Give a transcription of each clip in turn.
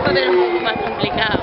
Joder, es un poco más complicado.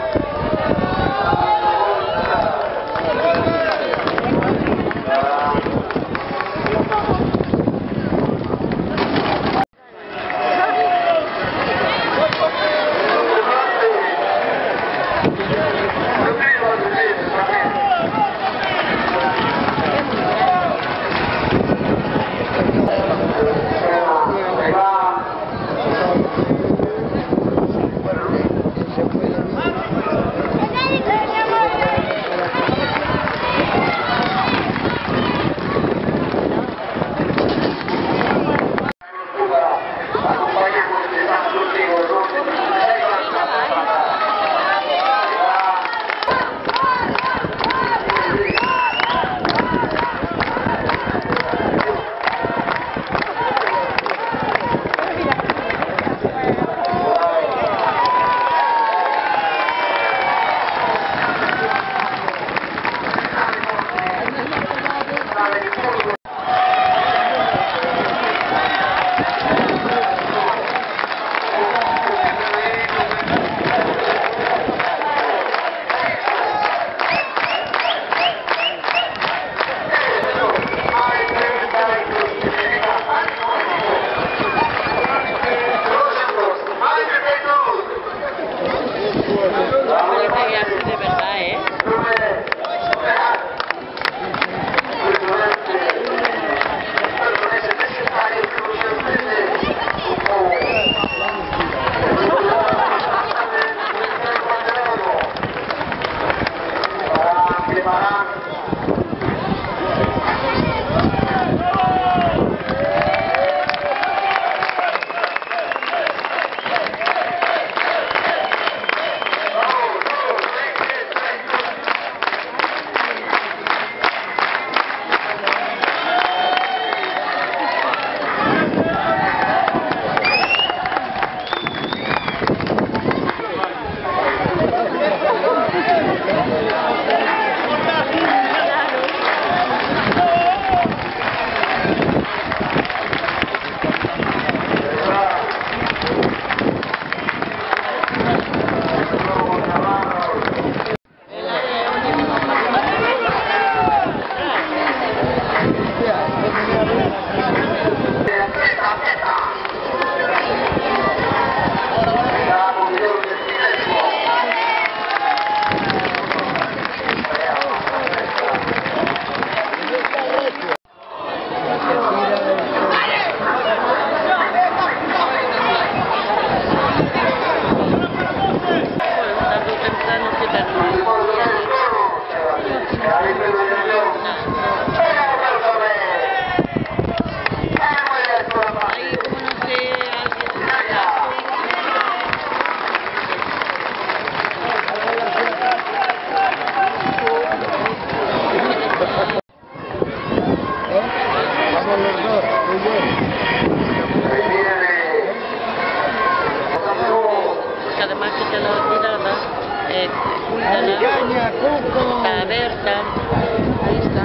De verdad, ¿eh? Además que te lo olvidaba, la Berta, ahí está.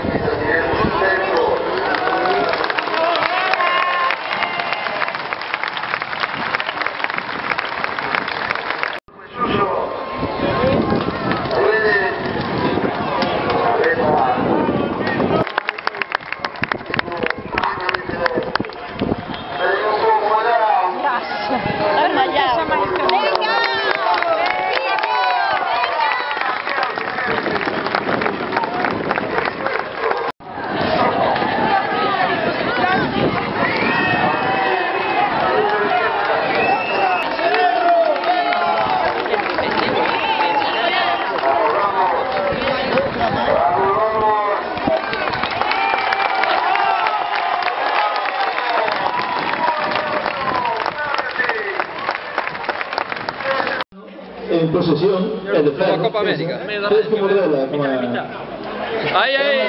En posesión, el de la Copa América. Es como rueda, como ¡Ahí, ahí!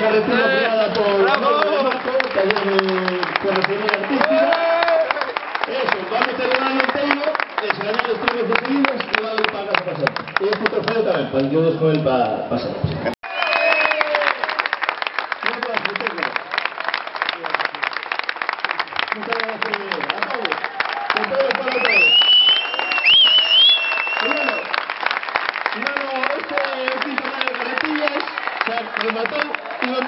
¡Bravo! Eso, vamos a terminar el teino, es ganar los 3 veces seguidos y va a ir para casa pasar. Y este trofeo también, para yo dejo él para pasar. Muchas gracias. A todos. Con todos para todos. Lo mató y lo